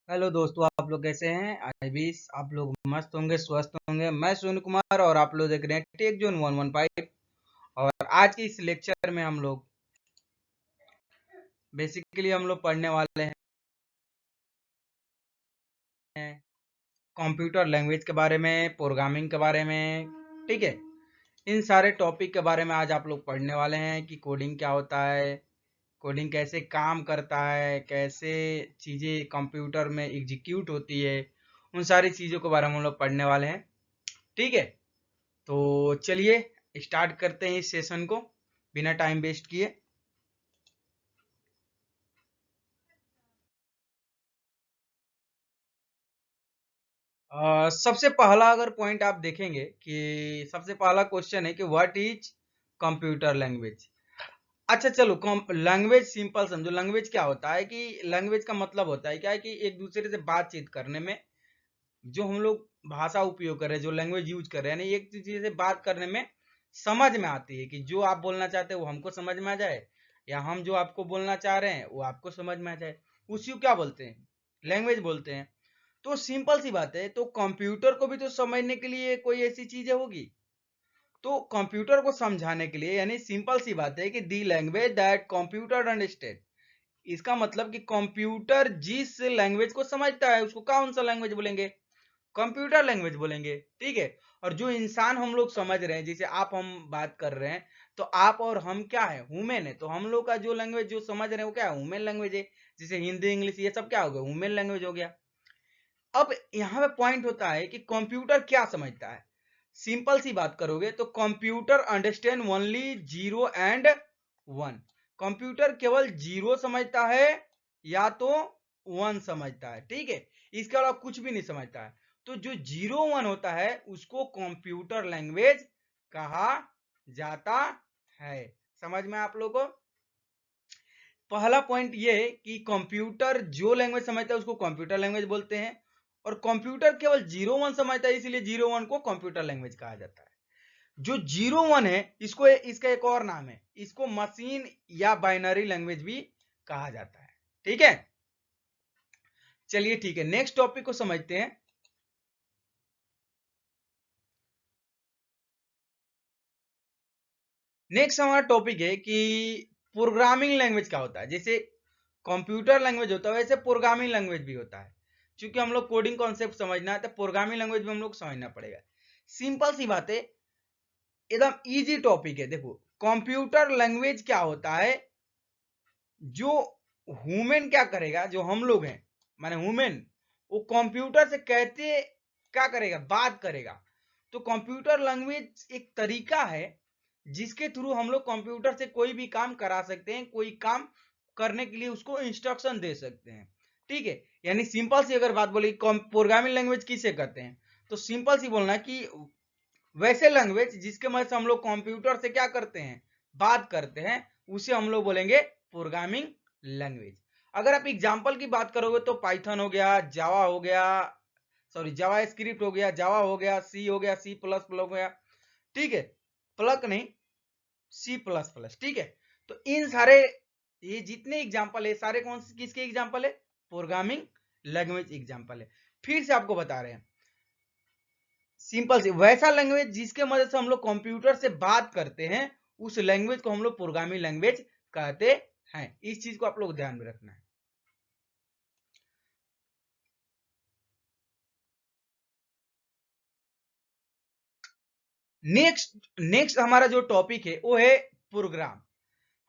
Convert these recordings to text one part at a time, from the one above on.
Hello दोस्तों, आप लोग कैसे हैं? आई विश आप लोग मस्त होंगे, स्वस्थ होंगे। मैं सोनू कुमार और आप लोग देख रहे हैं टेक जोन 115। और आज के इस लेक्चर में हम लोग बेसिकली हम लोग पढ़ने वाले हैं कंप्यूटर लैंग्वेज के बारे में, प्रोग्रामिंग के बारे में। ठीक है, इन सारे टॉपिक के बारे में आज आप लोग पढ़ने वाले हैं कि कोडिंग क्या होता है, कोडिंग कैसे काम करता है, कैसे चीज़ें कंप्यूटर में एग्जीक्यूट होती है। उन सारी चीज़ों के बारे में हम लोग पढ़ने वाले हैं। ठीक है, तो चलिए स्टार्ट करते हैं इस सेशन को बिना टाइम वेस्ट किए। सबसे पहला अगर पॉइंट आप देखेंगे कि सबसे पहला क्वेश्चन है कि व्हाट इज कंप्यूटर लैंग्वेज। अच्छा चलो, लैंग्वेज सिंपल समझो। लैंग्वेज क्या होता है कि लैंग्वेज का मतलब होता है क्या है कि एक दूसरे से बातचीत करने में जो हम लोग भाषा उपयोग कर रहे हैं, जो लैंग्वेज यूज कर रहे हैं, यानी एक दूसरे से बात करने में समझ में आती है कि जो आप बोलना चाहते हैं वो हमको समझ में आ जाए, या हम जो आपको बोलना चाह रहे हैं वो आपको समझ में आ जाए। उसी को क्या बोलते हैं? लैंग्वेज बोलते हैं। तो सिंपल सी बात है, तो कंप्यूटर को भी तो समझने के लिए कोई ऐसी चीजें होगी। तो कंप्यूटर को समझाने के लिए, यानी सिंपल सी बात है कि दी लैंग्वेज दैट कंप्यूटर अंडरस्टैंड। इसका मतलब कि कंप्यूटर जिस लैंग्वेज को समझता है उसको कौन सा लैंग्वेज बोलेंगे? कंप्यूटर लैंग्वेज बोलेंगे। ठीक है, और जो इंसान हम लोग समझ रहे हैं, जैसे आप हम बात कर रहे हैं, तो आप और हम क्या है? ह्यूमन है। तो हम लोग का जो लैंग्वेज जो समझ रहे हैं वो क्या है? ह्यूमन लैंग्वेज है। जैसे हिंदी इंग्लिश ये सब क्या हो गया? ह्यूमन लैंग्वेज हो गया। अब यहाँ पे पॉइंट होता है कि कंप्यूटर क्या समझता है। सिंपल सी बात करोगे तो computer understand only zero and one. Computer केवल जीरो समझता है या तो वन समझता है। ठीक है, इसके अलावा कुछ भी नहीं समझता है। तो जो जीरो वन होता है उसको कंप्यूटर लैंग्वेज कहा जाता है। समझ में आप लोगों को? पहला पॉइंट ये है कि कंप्यूटर जो लैंग्वेज समझता है उसको कंप्यूटर लैंग्वेज बोलते हैं, और कंप्यूटर केवल जीरो वन समझता है, इसलिए जीरो वन को कंप्यूटर लैंग्वेज कहा जाता है। जो जीरो वन है इसको, इसका एक और नाम है, इसको मशीन या बाइनरी लैंग्वेज भी कहा जाता है। ठीक है, चलिए ठीक है, नेक्स्ट टॉपिक को समझते हैं। नेक्स्ट हमारा टॉपिक है कि प्रोग्रामिंग लैंग्वेज क्या होता है। जैसे कंप्यूटर लैंग्वेज होता है वैसे प्रोग्रामिंग लैंग्वेज भी होता है। क्योंकि हम लोग कोडिंग कॉन्सेप्ट समझना है तो प्रोग्रामिंग लैंग्वेज भी हम लोग समझना पड़ेगा। सिंपल सी बात है, एकदम इजी टॉपिक है। देखो, कंप्यूटर लैंग्वेज क्या होता है, जो ह्यूमन क्या करेगा, जो हम लोग हैं माने ह्यूमन, वो कंप्यूटर से कहते क्या करेगा? बात करेगा। तो कंप्यूटर लैंग्वेज एक तरीका है जिसके थ्रू हम लोग कंप्यूटर से कोई भी काम करा सकते हैं, कोई काम करने के लिए उसको इंस्ट्रक्शन दे सकते हैं। ठीक है, यानी सिंपल सी अगर बात बोली प्रोग्रामिंग लैंग्वेज किसे कहते हैं, तो सिंपल सी बोलना कि वैसे लैंग्वेज जिसके मदद से हम लोग कंप्यूटर से क्या करते हैं? बात करते हैं, उसे हम लोग बोलेंगे प्रोग्रामिंग लैंग्वेज। अगर आप एग्जांपल की बात करोगे तो पाइथन हो गया, जावा हो गया, सॉरी जावा स्क्रिप्ट हो गया, जावा हो गया, सी हो गया, सी प्लस प्लस हो गया। ठीक है, प्लक नहीं, सी प्लस प्लस। ठीक है, तो इन सारे ये जितने एग्जांपल है सारे कौन से किसके एग्जांपल है? प्रोग्रामिंग लैंग्वेज एग्जांपल है। फिर से आपको बता रहे हैं, सिंपल सी वैसा लैंग्वेज जिसके मदद से हम लोग कंप्यूटर से बात करते हैं, उस लैंग्वेज को हम लोग प्रोग्रामिंग लैंग्वेज कहते हैं। इस चीज को आप लोग ध्यान में रखना है। नेक्स्ट हमारा जो टॉपिक है वो है प्रोग्राम।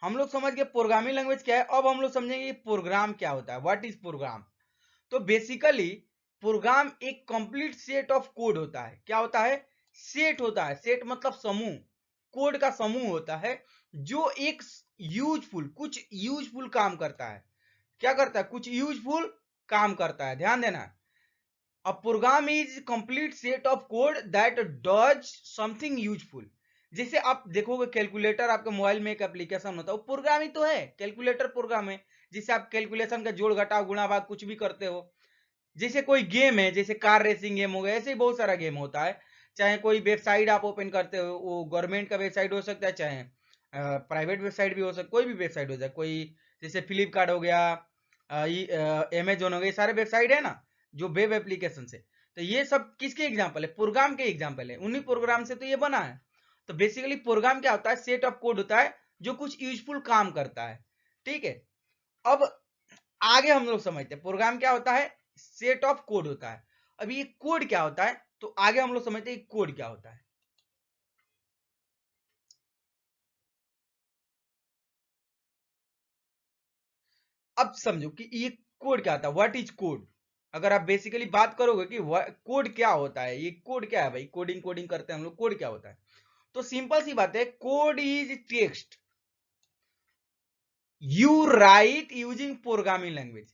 हम लोग समझ गए प्रोग्रामिंग लैंग्वेज क्या है। अब हम लोग समझेंगे प्रोग्राम क्या होता है, व्हाट इज प्रोग्राम। तो बेसिकली प्रोग्राम एक कंप्लीट सेट ऑफ कोड होता है। क्या होता है? सेट होता है। सेट मतलब समूह, कोड का समूह होता है जो एक यूजफुल, कुछ यूजफुल काम करता है। क्या करता है? कुछ यूजफुल काम करता है। ध्यान देना, a program is complete set of code that does something useful. जैसे आप देखोगे कैलकुलेटर, आपके मोबाइल में एक एप्लीकेशन होता है, वो प्रोग्राम ही तो है, कैलकुलेटर प्रोग्राम है। जिससे आप कैलकुलेशन का जोड़ घटाव गुणा भाग कुछ भी करते हो। जैसे कोई गेम है, जैसे कार रेसिंग गेम हो गया, ऐसे ही बहुत सारा गेम होता है। चाहे कोई वेबसाइट आप ओपन करते हो, वो गवर्नमेंट का वेबसाइट हो सकता है, चाहे प्राइवेट वेबसाइट भी हो सकता है, कोई भी वेबसाइट हो जाए, कोई जैसे फ्लिपकार्ट हो गया, अमेजोन हो गए, सारे वेबसाइट है ना जो वेब एप्लीकेशन से, तो ये सब किसके एग्जाम्पल है? प्रोग्राम के एग्जाम्पल है, उन्हीं प्रोग्राम से तो ये बना है। तो बेसिकली प्रोग्राम क्या होता है? सेट ऑफ कोड होता है जो कुछ यूजफुल काम करता है, ठीक है। अब आगे हम लोग समझते हैं प्रोग्राम क्या होता है, सेट ऑफ कोड होता है। अब ये कोड क्या होता है, तो आगे हम लोग समझते हैं कोड क्या होता है। अब समझो कि ये कोड क्या होता है, व्हाट इज कोड। अगर आप बेसिकली बात करोगे कि कोड क्या होता है, ये कोड क्या है भाई, कोडिंग कोडिंग करते हैं हम लोग, कोड क्या होता है? तो सिंपल सी बात है, code is text you right using programming language.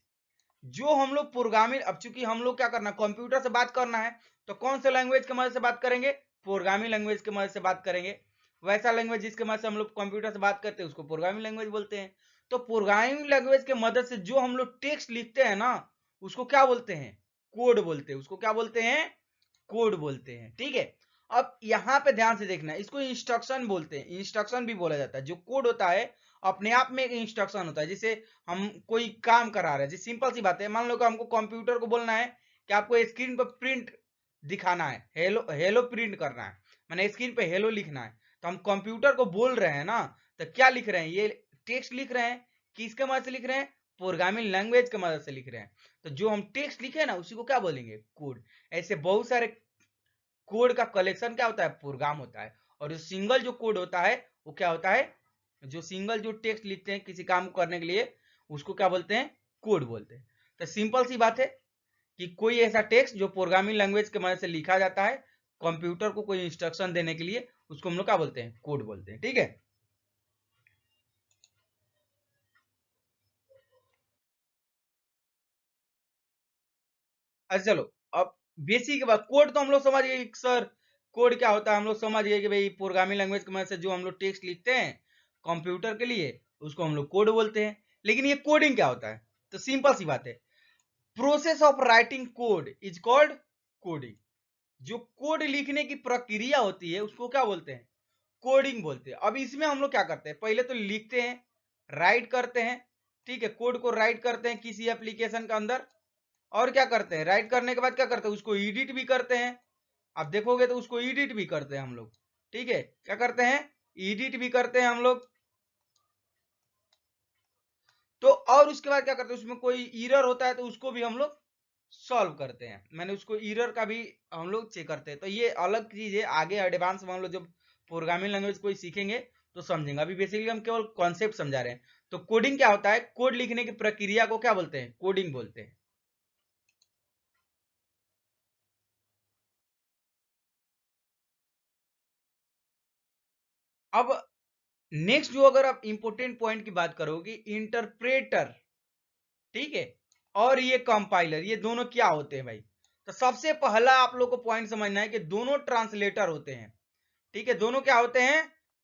जो हम लोग प्रोग्रामिंग, अब चूंकि हम लोग क्या करना, कंप्यूटर से बात करना है, तो कौन से लैंग्वेज की मदद से बात करेंगे? प्रोग्रामिंग लैंग्वेज की मदद से बात करेंगे। वैसा लैंग्वेज जिसके मदद से हम लोग कंप्यूटर से बात करते हैं उसको प्रोग्रामिंग लैंग्वेज बोलते हैं। तो प्रोग्रामिंग लैंग्वेज के मदद से जो हम लोग टेक्स्ट लिखते हैं ना, उसको क्या बोलते हैं? कोड बोलते हैं। उसको क्या बोलते हैं? कोड बोलते हैं, ठीक है। अब यहां पे ध्यान से देखना, इसको इंस्ट्रक्शन बोलते हैं, इंस्ट्रक्शन भी बोला जाता है। जो कोड होता है अपने आप में एक इंस्ट्रक्शन होता है। जैसे हम कोई काम करा रहे हैं, जैसे सिंपल सी बात है, मान लो कि हमको कंप्यूटर को बोलना है कि आपको स्क्रीन पर प्रिंट दिखाना है, हेलो हेलो प्रिंट करना है, मैंने स्क्रीन पे हेलो लिखना है। तो हम कंप्यूटर को बोल रहे हैं ना, तो क्या लिख रहे हैं? ये टेक्स्ट लिख रहे हैं। किसके मदद से लिख रहे हैं? प्रोग्रामिंग लैंग्वेज के मदद से लिख रहे हैं। तो जो हम टेक्स्ट लिखे ना, उसी को क्या बोलेंगे? कोड। ऐसे बहुत सारे कोड का कलेक्शन क्या होता है? प्रोग्राम होता है। और जो सिंगल जो कोड होता है वो क्या होता है? जो सिंगल जो टेक्स्ट लिखते हैं किसी काम को करने के लिए, उसको क्या बोलते हैं? कोड बोलते हैं। तो सिंपल सी बात है कि कोई ऐसा टेक्स्ट जो प्रोग्रामिंग लैंग्वेज के मदद से लिखा जाता है कंप्यूटर को कोई इंस्ट्रक्शन देने के लिए, उसको हम लोग क्या बोलते हैं? कोड बोलते हैं, ठीक है। अच्छा चलो, अब बेसिक के बाद कोड तो हम लोग समझ गए कि सर कोड क्या होता है, हम लोग समझ गए कि भाई प्रोग्रामिंग लैंग्वेज की मदद से जो हम लोग टेक्स्ट लिखते हैं कंप्यूटर के लिए, उसको हम लोग कोड बोलते हैं। लेकिन ये कोडिंग क्या होता है? तो सिंपल सी बात है, process of writing code is called coding. जो कोड लिखने की प्रक्रिया होती है उसको क्या बोलते हैं? कोडिंग बोलते हैं। अब इसमें हम लोग क्या करते हैं? पहले तो लिखते हैं, राइट करते हैं, ठीक है, कोड को राइट करते हैं किसी एप्लीकेशन के अंदर। और क्या करते हैं? राइट करने के बाद क्या करते हैं? उसको एडिट भी करते हैं। आप देखोगे तो उसको एडिट भी करते हैं हम लोग, ठीक है। क्या करते हैं? एडिट भी करते हैं हम लोग। तो और उसके बाद क्या करते हैं? उसमें कोई एरर होता है तो उसको भी हम लोग सॉल्व करते हैं, मैंने उसको एरर का भी हम लोग चेक करते हैं। तो ये अलग चीज है, आगे एडवांस में हम लोग जब प्रोग्रामिंग लैंग्वेज कोई सीखेंगे तो समझेंगे। अभी बेसिकली हम केवल कॉन्सेप्ट समझा रहे हैं। तो कोडिंग क्या होता है? कोड लिखने की प्रक्रिया को क्या बोलते हैं? कोडिंग बोलते हैं। अब नेक्स्ट जो अगर आप इंपोर्टेंट पॉइंट की बात करोगे, इंटरप्रेटर, ठीक है, और ये कंपाइलर, ये दोनों क्या होते हैं भाई? तो सबसे पहला आप लोग को पॉइंट समझना है कि दोनों ट्रांसलेटर होते हैं, ठीक है। दोनों क्या होते हैं?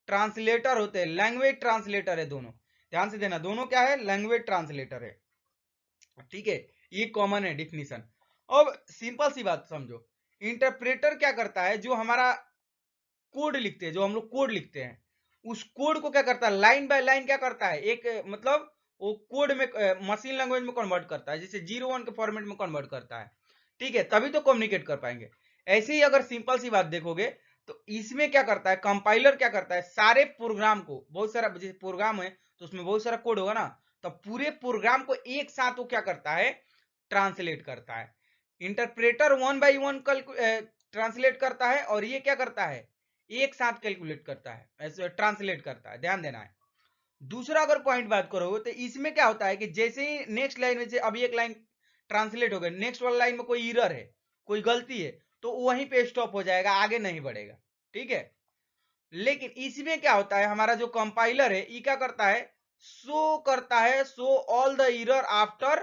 ट्रांसलेटर होते हैं, लैंग्वेज ट्रांसलेटर है दोनों। ध्यान से देना, दोनों क्या है? लैंग्वेज ट्रांसलेटर है, ठीक है। ये कॉमन है डिफिनीशन। अब सिंपल सी बात समझो, इंटरप्रेटर क्या करता है? जो हमारा कोड लिखते हैं, जो हम लोग कोड लिखते हैं, उस कोड को क्या करता है? लाइन बाय लाइन क्या करता है? एक मतलब वो कोड में मशीन लैंग्वेज में कन्वर्ट करता है, जैसे 0 1 के फॉर्मेट में कन्वर्ट करता है, ठीक है, तभी तो कम्युनिकेट कर पाएंगे। ऐसे ही अगर सिंपल सी बात देखोगे तो इसमें क्या करता है? कंपाइलर क्या करता है? सारे प्रोग्राम को, बहुत सारा जैसे प्रोग्राम है तो उसमें बहुत सारा कोड होगा ना, तो पूरे प्रोग्राम को एक साथ वो क्या करता है? ट्रांसलेट करता है। इंटरप्रेटर वन बाई वन कल ट्रांसलेट करता है, और ये क्या करता है? एक साथ कैलकुलेट करता है, ऐसे ट्रांसलेट करता है, ध्यान देना है। दूसरा अगर पॉइंट बात करोगे तो इसमें क्या होता है कि जैसे ही नेक्स्ट लाइन में से अभी एक लाइन ट्रांसलेट हो गई, नेक्स्ट वाला लाइन में कोई एरर है, कोई गलती है, तो वहीं पे स्टॉप हो जाएगा, आगे नहीं बढ़ेगा, ठीक है। लेकिन इसमें क्या होता है? हमारा जो कंपाइलर है ये क्या करता है? शो करता है, show all the error after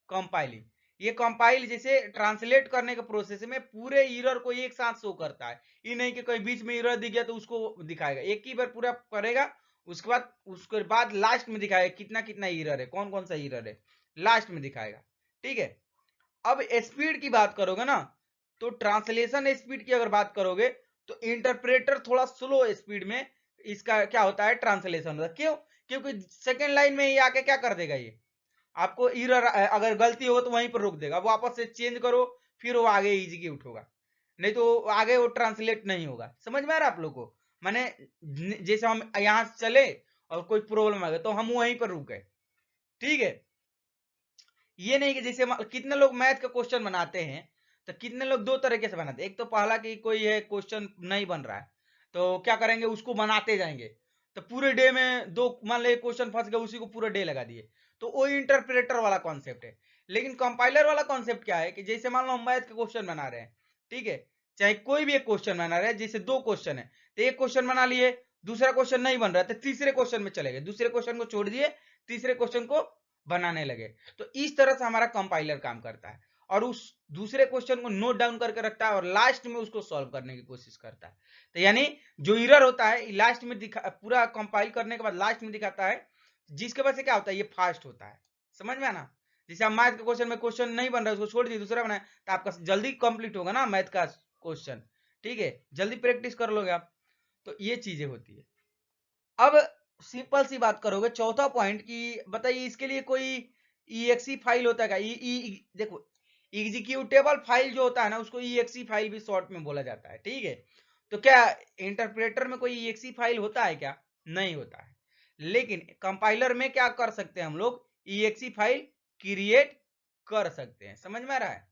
compiling. ये कंपाइल जैसे ट्रांसलेट करने के प्रोसेस में पूरे एरर को एक साथ शो करता है। ये नहीं कि कोई बीच में एरर दिख गया तो उसको दिखाएगा, एक ही बार पूरा करेगा, उसके बाद लास्ट में दिखाएगा कितना कितना एरर है, कौन कौन सा एरर है, लास्ट में दिखाएगा, ठीक है। अब स्पीड की बात करोगे ना, तो ट्रांसलेशन स्पीड की अगर बात करोगे तो इंटरप्रेटर थोड़ा स्लो स्पीड में इसका क्या होता है? ट्रांसलेशन होता है। क्यों? क्योंकि सेकेंड लाइन में ये आके क्या कर देगा? ये आपको एरर अगर गलती हो तो वहीं पर रोक देगा, वापस से चेंज करो फिर वो आगे एग्जीक्यूट होगा, नहीं तो आगे वो ट्रांसलेट नहीं होगा। समझ में आ रहा है आप लोग को? माने जैसे हम यहाँ से चले और कोई प्रॉब्लम आ गया तो हम वहीं पर रुक गए, ठीक है। ये नहीं कि जैसे कितने लोग मैथ का क्वेश्चन बनाते हैं, तो कितने लोग दो तरीके से बनाते हैं। एक तो पहला कि कोई है क्वेश्चन नहीं बन रहा है तो क्या करेंगे, उसको बनाते जाएंगे, तो पूरे डे में दो मान लो क्वेश्चन फंस गया, उसी को पूरा डे लगा दिए, तो वो इंटरप्रेटर वाला कॉन्सेप्ट है। लेकिन कंपाइलर वाला कॉन्सेप्ट क्या है कि जैसे मान लो हम मैथ का क्वेश्चन बना रहे हैं, ठीक है, चाहे कोई भी एक क्वेश्चन बना रहे हैं, जैसे दो क्वेश्चन है तो एक क्वेश्चन बना लिए, दूसरा क्वेश्चन नहीं बन रहा है तो तीसरे क्वेश्चन में चले गए, दूसरे क्वेश्चन को छोड़ दिए, तीसरे क्वेश्चन को बनाने लगे। तो इस तरह से हमारा कंपाइलर काम करता है और उस दूसरे क्वेश्चन को नोट डाउन करके रखता है और लास्ट में उसको सॉल्व करने की कोशिश करता है। तो यानी जो एरर होता है लास्ट में पूरा कंपाइल करने के बाद लास्ट में दिखाता है, जिसके वजह से क्या होता है, ये फास्ट होता है। समझ में आना? जैसे आप मैथ के क्वेश्चन में क्वेश्चन नहीं बन रहा है, उसको छोड़ दिए, दूसरा बनाए, तो आपका जल्दी कंप्लीट होगा ना मैथ का क्वेश्चन, ठीक है, जल्दी प्रैक्टिस कर लोगे आप। तो ये चीजें होती है। अब सिंपल सी बात करोगे, चौथा पॉइंट की बताइए, इसके लिए कोई ईएक्सी फाइल होता है क्या? देखो, एग्जीक्यूटेबल फाइल जो होता है ना, उसको ईएक्सी फाइल भी शॉर्ट में बोला जाता है, ठीक है। तो क्या इंटरप्रेटर में कोई ईएक्सी फाइल होता है क्या? नहीं होता है। लेकिन कंपाइलर में क्या कर सकते हैं हम लोग, ईएक्सी फाइल क्रिएट कर सकते हैं। समझ में आ रहा है?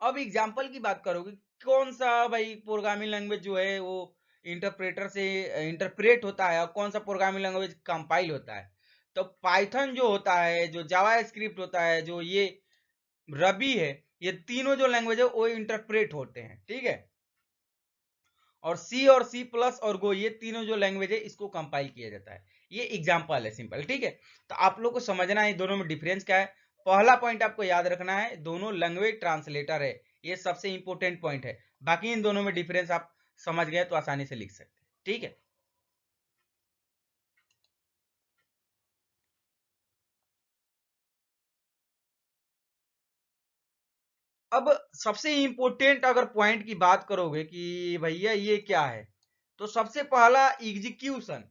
अब एग्जाम्पल की बात करोगे, कौन सा भाई प्रोग्रामिंग लैंग्वेज जो है वो इंटरप्रेटर से इंटरप्रेट होता है और कौन सा प्रोग्रामिंग लैंग्वेज कंपाइल होता है? तो पाइथन जो होता है, जो जावा स्क्रिप्ट होता है, जो ये रबी है, ये तीनों जो लैंग्वेज है वो इंटरप्रेट होते हैं, ठीक है। और सी प्लस और गो, ये तीनों जो लैंग्वेज है इसको कंपाइल किया जाता है। ये एग्जाम्पल है सिंपल, ठीक है। तो आप लोग को समझना है दोनों में डिफरेंस क्या है। पहला पॉइंट आपको याद रखना है, दोनों लैंग्वेज ट्रांसलेटर है, ये सबसे इंपॉर्टेंट पॉइंट है। बाकी इन दोनों में डिफरेंस आप समझ गए तो आसानी से लिख सकते हैं, ठीक है। अब सबसे इंपॉर्टेंट अगर पॉइंट की बात करोगे कि भैया ये क्या है, तो सबसे पहला execution,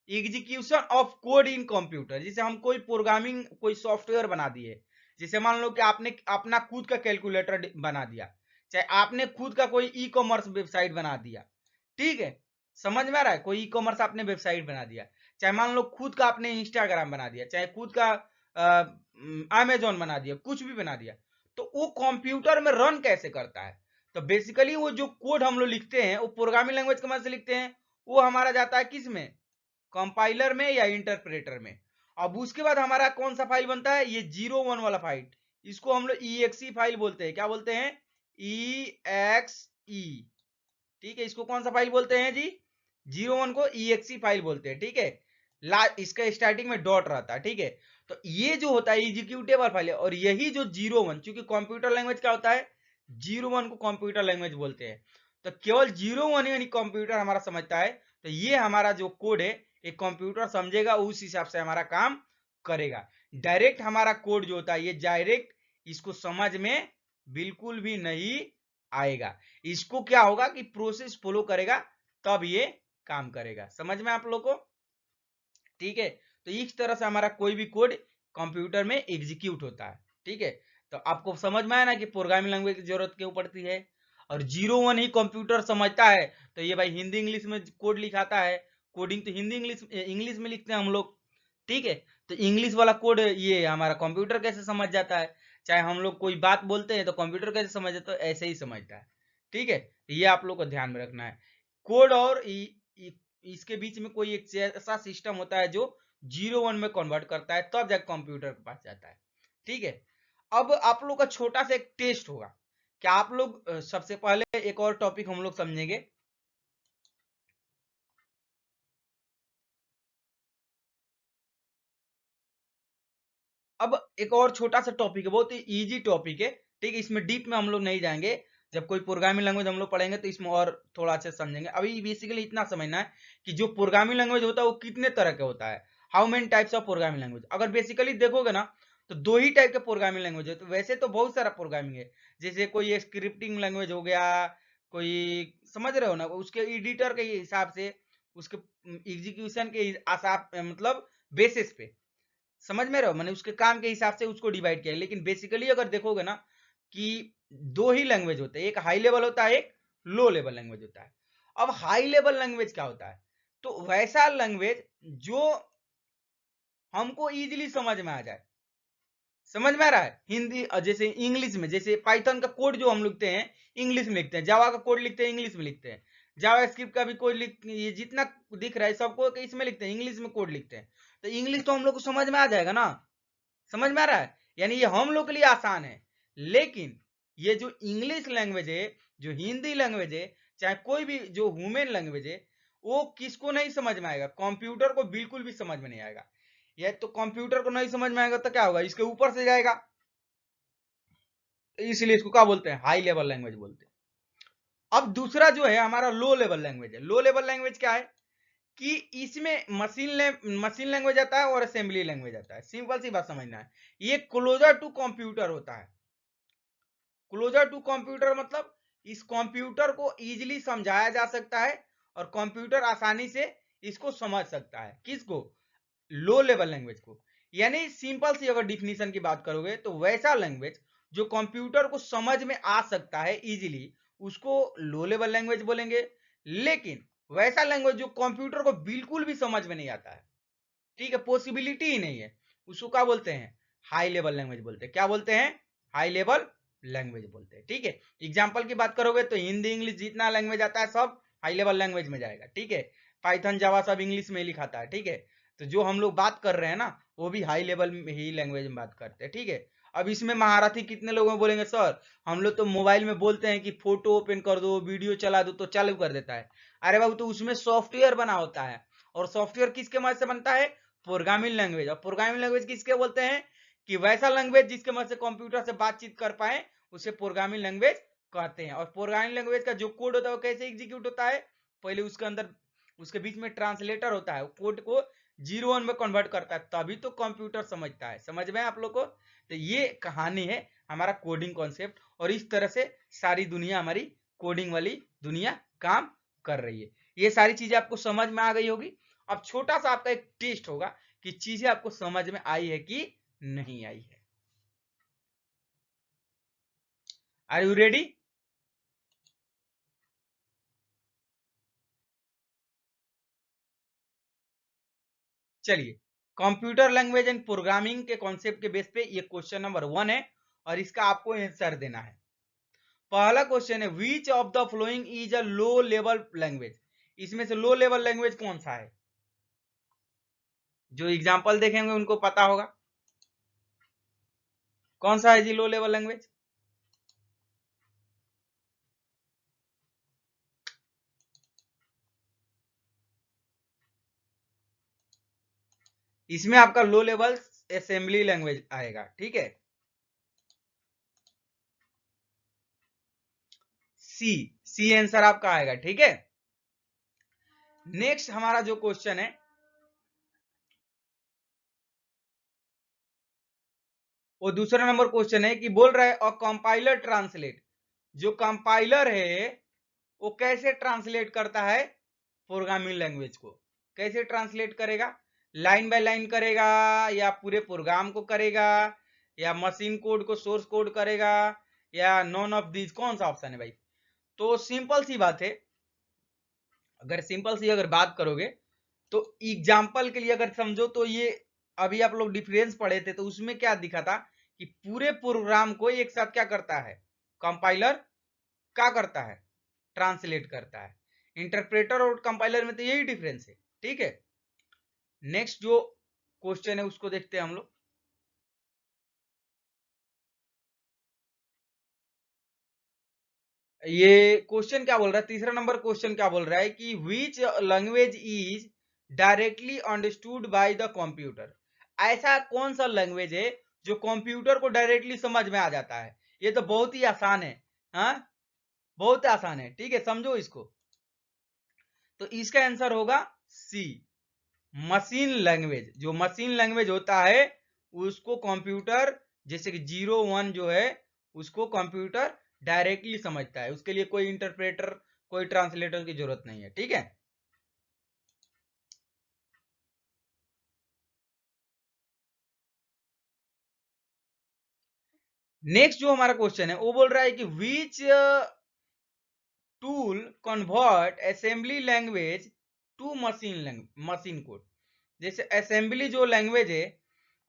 execution of code in computer. जैसे हम कोई प्रोग्रामिंग कोई सॉफ्टवेयर बना दिए, जैसे मान लो कि आपने अपना खुद का कैलकुलेटर बना दिया, चाहे आपने खुद का कोई ई कॉमर्स वेबसाइट बना दिया, ठीक है, समझ में आ रहा है, कोई ई कॉमर्स आपने वेबसाइट बना दिया, चाहे मान लो खुद का आपने इंस्टाग्राम बना दिया, चाहे खुद का अमेजोन बना दिया, कुछ भी बना दिया, तो वो कंप्यूटर में रन कैसे करता है? तो बेसिकली वो जो कोड हम लोग लिखते हैं वो प्रोग्रामिंग लैंग्वेज की मदद से लिखते हैं, वो हमारा जाता है किस में, कंपाइलर में या इंटरप्रेटर में। अब उसके बाद हमारा कौन सा फाइल बनता है, ये 01 वाला फाइल, इसको हम लोग ईएक्सी फाइल बोलते हैं। क्या बोलते हैं? ईएक्सई, ठीक है। इसको कौन सा फाइल बोलते हैं जी? 01 को ईएक्सी फाइल बोलते हैं, ठीक है। इसका स्टार्टिंग में डॉट रहता है, ठीक है। तो ये जो होता है एग्जीक्यूटेबल फाइल है, और यही जो 01, चूंकि कंप्यूटर लैंग्वेज क्या होता है, 01 को कंप्यूटर लैंग्वेज बोलते हैं, तो केवल 01 यानी कंप्यूटर हमारा समझता है, तो ये हमारा जो कोड है एक कंप्यूटर समझेगा, उस हिसाब से हमारा काम करेगा। डायरेक्ट हमारा कोड जो होता है ये डायरेक्ट इसको समझ में बिल्कुल भी नहीं आएगा। इसको क्या होगा कि प्रोसेस फॉलो करेगा तब ये काम करेगा। समझ में आप लोग को? ठीक है। तो इस तरह से हमारा कोई भी कोड कंप्यूटर में एग्जीक्यूट होता है, ठीक है। तो आपको समझ में आया ना कि प्रोग्रामिंग लैंग्वेज की जरूरत क्यों पड़ती है। और 01 ही कंप्यूटर समझता है, तो ये भाई हिंदी इंग्लिश में कोड लिखाता है, कोडिंग तो हिंदी इंग्लिश इंग्लिश में लिखते हैं हम लोग, ठीक है। तो इंग्लिश वाला कोड ये हमारा कंप्यूटर कैसे समझ जाता है, चाहे हम लोग कोई बात बोलते हैं तो कंप्यूटर कैसे समझ जाता है, ऐसे ही समझता है, ठीक है। ये आप लोग को ध्यान में रखना है। कोड और इसके बीच में कोई एक ऐसा सिस्टम होता है जो 01 में कन्वर्ट करता है, तब जाकर कंप्यूटर के पास जाता है, ठीक है। अब आप लोग का छोटा सा एक टेस्ट होगा, क्या आप लोग सबसे पहले एक और टॉपिक हम लोग समझेंगे। अब एक और छोटा सा टॉपिक है, बहुत ही इजी टॉपिक है, ठीक है। इसमें डीप में हम लोग नहीं जाएंगे, जब कोई प्रोग्रामिंग लैंग्वेज हम लोग पढ़ेंगे तो इसमें और थोड़ा अच्छे से समझेंगे। अभी बेसिकली इतना समझना है कि जो प्रोग्रामिंग लैंग्वेज होता है वो कितने तरह का होता है, how many types of programming language. अगर बेसिकली देखोगे ना तो दो ही टाइप के प्रोग्रामिंग लैंग्वेज है, तो वैसे तो बहुत सारा प्रोग्रामिंग है, जैसे कोई स्क्रिप्टिंग लैंग्वेज हो गया, कोई समझ रहे हो ना, उसके एडिटर के हिसाब से, उसके एग्जीक्यूशन के हिसाब मतलब बेसिस पे, समझ में रहो, मैंने उसके काम के हिसाब से उसको डिवाइड किया। लेकिन बेसिकली अगर देखोगे ना कि दो ही लैंग्वेज होते हैं, एक हाई लेवल होता है, एक लो लेवल लैंग्वेज होता है। अब हाई लेवल लैंग्वेज क्या होता है? तो वैसा लैंग्वेज जो हमको इजीली समझ में आ जाए। समझ में आ रहा है? हिंदी जैसे इंग्लिश में, जैसे पाइथन का कोड जो हम लिखते हैं इंग्लिश में लिखते हैं, जावा का कोड लिखते हैं इंग्लिश में लिखते हैं, जावा स्क्रिप्ट का भी कोड ये जितना दिख रहा है सबको इसमें लिखते हैं, इंग्लिश में कोड लिखते हैं। तो इंग्लिश तो हम लोग को समझ में आ जाएगा ना। समझ में आ रहा है? यानी ये हम लोग के लिए आसान है। लेकिन ये जो इंग्लिश लैंग्वेज है, जो हिंदी लैंग्वेज है, चाहे कोई भी जो ह्यूमन लैंग्वेज है, वो किसको नहीं समझ में आएगा? कंप्यूटर को बिल्कुल भी समझ में नहीं आएगा। ये तो कंप्यूटर को नहीं समझ में आएगा तो क्या होगा? इसके ऊपर से जाएगा। तो इसलिए इसको क्या बोलते हैं? हाई लेवल लैंग्वेज बोलते हैं। अब दूसरा जो है हमारा लो लेवल लैंग्वेज है। लो लेवल लैंग्वेज क्या है कि इसमें मशीन लैंग्वेज आता है और असेंबली लैंग्वेज आता है। सिंपल सी बात समझना है, ये क्लोजर टू कंप्यूटर होता है। क्लोजर टू कंप्यूटर मतलब इस कंप्यूटर को इजीली समझाया जा सकता है और कंप्यूटर आसानी से इसको समझ सकता है। किसको? लो लेवल लैंग्वेज को। यानी सिंपल सी अगर डिफिनीशन की बात करोगे तो वैसा लैंग्वेज जो कंप्यूटर को समझ में आ सकता है इजीली, उसको लो लेवल लैंग्वेज बोलेंगे। लेकिन वैसा लैंग्वेज जो कंप्यूटर को बिल्कुल भी समझ में नहीं आता है, ठीक है, पॉसिबिलिटी ही नहीं है, उसको क्या बोलते हैं? हाई लेवल लैंग्वेज बोलते हैं। क्या बोलते हैं? हाई लेवल लैंग्वेज बोलते हैं। ठीक है, एग्जाम्पल की बात करोगे तो हिंदी इंग्लिश जितना लैंग्वेज आता है सब हाई लेवल लैंग्वेज में जाएगा। ठीक है, पाइथन जावा सब इंग्लिश में लिखाता है। ठीक है, तो जो हम लोग बात कर रहे हैं ना वो भी हाई लेवल में ही लैंग्वेज में बात करते हैं। ठीक है, अब इसमें महारथी कितने लोगों में बोलेंगे सर हम लोग तो मोबाइल में बोलते हैं कि फोटो ओपन कर दो वीडियो चला दो तो चालू कर देता है। अरे बाबू तो उसमें सॉफ्टवेयर बना होता है, और सॉफ्टवेयर किसके मदद से बनता है? Programming language. और प्रोग्रामिंग लैंग्वेज किसके बोलते हैं? कि वैसा लैंग्वेज जिसके मदद से कंप्यूटर से बातचीत कर पाए उसे प्रोग्रामिंग लैंग्वेज कहते हैं। और प्रोग्रामिंग लैंग्वेज का जो कोड होता है वो कैसे एग्जीक्यूट होता है? पहले उसके अंदर उसके बीच में ट्रांसलेटर होता है, कोड को 0 1 में कन्वर्ट करता है, तभी तो कंप्यूटर समझता है। समझ में आप लोग को? तो ये कहानी है हमारा कोडिंग कॉन्सेप्ट, और इस तरह से सारी दुनिया हमारी कोडिंग वाली दुनिया काम कर रही है। ये सारी चीजें आपको समझ में आ गई होगी। अब छोटा सा आपका एक टेस्ट होगा कि चीजें आपको समझ में आई है कि नहीं आई है। Are you ready? चलिए, कंप्यूटर लैंग्वेज एंड प्रोग्रामिंग के कॉन्सेप्ट के बेस पे ये क्वेश्चन नंबर 1 है और इसका आपको आंसर देना है। पहला क्वेश्चन है which of the following is a low level language. इसमें से लो लेवल लैंग्वेज कौन सा है? जो एग्जांपल देखेंगे उनको पता होगा कौन सा है जी लो लेवल लैंग्वेज। इसमें आपका लो लेवल असेंबली लैंग्वेज आएगा। ठीक है, सी, सी आंसर आपका आएगा। ठीक है, नेक्स्ट हमारा जो क्वेश्चन है वो दूसरा नंबर क्वेश्चन है कि बोल रहा है अ कंपाइलर ट्रांसलेट। जो कंपाइलर है वो कैसे ट्रांसलेट करता है प्रोग्रामिंग लैंग्वेज को? कैसे ट्रांसलेट करेगा? लाइन बाय लाइन करेगा, या पूरे प्रोग्राम को करेगा, या मशीन कोड को सोर्स कोड करेगा, या नॉन ऑफ दीज? कौन सा ऑप्शन है भाई? तो सिंपल सी बात है, अगर सिंपल सी अगर बात करोगे तो एग्जाम्पल के लिए अगर समझो तो ये अभी आप लोग डिफरेंस पढ़े थे तो उसमें क्या दिखा था कि पूरे प्रोग्राम को एक साथ क्या करता है कंपाइलर? क्या करता है? ट्रांसलेट करता है। इंटरप्रेटर और कंपाइलर में तो यही डिफरेंस है। ठीक है, नेक्स्ट जो क्वेश्चन है उसको देखते हैं हम लोग। ये क्वेश्चन क्या बोल रहा है? तीसरा नंबर क्वेश्चन क्या बोल रहा है कि which language is directly understood by the computer. ऐसा कौन सा लैंग्वेज है जो कंप्यूटर को डायरेक्टली समझ में आ जाता है? ये तो बहुत ही आसान है। हाँ, बहुत आसान है। ठीक है, समझो इसको। तो इसका आंसर होगा सी, मशीन लैंग्वेज। जो मशीन लैंग्वेज होता है उसको कंप्यूटर, जैसे कि 0 1 जो है उसको कंप्यूटर डायरेक्टली समझता है, उसके लिए कोई इंटरप्रेटर कोई ट्रांसलेटर की जरूरत नहीं है। ठीक है, नेक्स्ट जो हमारा क्वेश्चन है वो बोल रहा है कि which tool convert assembly language to machine code. जैसे असेंबली जो लैंग्वेज है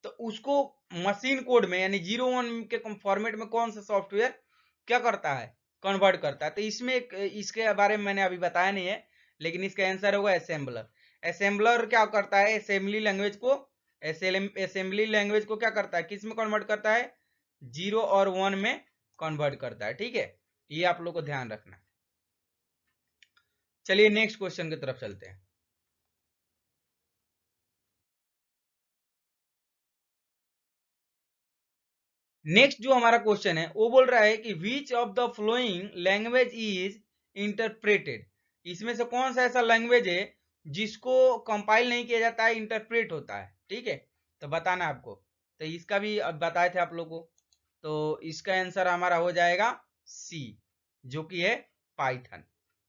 तो उसको मशीन कोड में यानी 01 के फॉर्मेट में कौन सा सॉफ्टवेयर क्या करता है, कन्वर्ट करता है। तो इसमें इसके बारे में मैंने अभी बताया नहीं है, लेकिन इसका आंसर होगा असेंबलर। असेंबलर क्या करता है, असेंबली लैंग्वेज को क्या करता है, किस में कन्वर्ट करता है, 0 और 1 में कन्वर्ट करता है। ठीक है, ये आप लोग को ध्यान रखना। चलिए नेक्स्ट क्वेश्चन की तरफ चलते हैं। नेक्स्ट जो हमारा क्वेश्चन है वो बोल रहा है कि which of the flowing language is interpreted. इसमें से कौन सा ऐसा लैंग्वेज है जिसको कंपाइल नहीं किया जाता है, इंटरप्रेट होता है। ठीक है, तो बताना है आपको। तो इसका भी अब बताए थे आप लोगों को, तो इसका आंसर हमारा हो जाएगा सी, जो कि है पाइथन।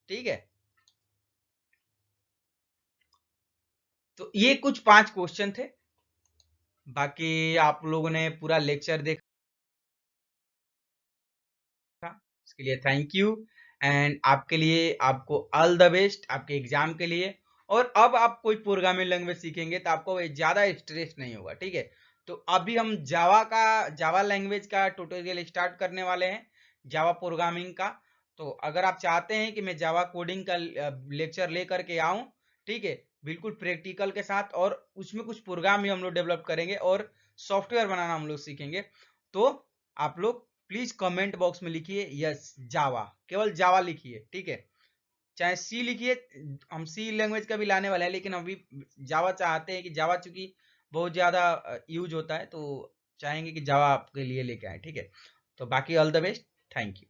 ठीक है, तो ये कुछ 5 क्वेश्चन थे। बाकी आप लोगों ने पूरा लेक्चर देखा, इसके लिए थैंक यू। एंड आपके लिए, आपको ऑल द बेस्ट आपके एग्जाम के लिए। और अब आप कोई प्रोग्रामिंग लैंग्वेज सीखेंगे तो आपको ज़्यादा स्ट्रेस नहीं होगा। ठीक है, तो अभी हम जावा लैंग्वेज का ट्यूटोरियल स्टार्ट करने वाले हैं, जावा प्रोग्रामिंग का। तो अगर आप चाहते हैं कि मैं जावा कोडिंग का लेक्चर ले करके आऊँ, ठीक है, बिल्कुल प्रैक्टिकल के साथ, और उसमें कुछ प्रोग्राम भी हम लोग डेवलप करेंगे और सॉफ्टवेयर बनाना हम लोग सीखेंगे, तो आप लोग प्लीज कमेंट बॉक्स में लिखिए यस जावा, केवल जावा लिखिए। ठीक है, चाहे सी लिखिए, हम सी लैंग्वेज का भी लाने वाले हैं, लेकिन अभी जावा चाहते हैं कि जावा चूंकि बहुत ज्यादा यूज होता है, तो चाहेंगे कि जावा आपके लिए लेके आए। ठीक है, तो बाकी all the best, thank you.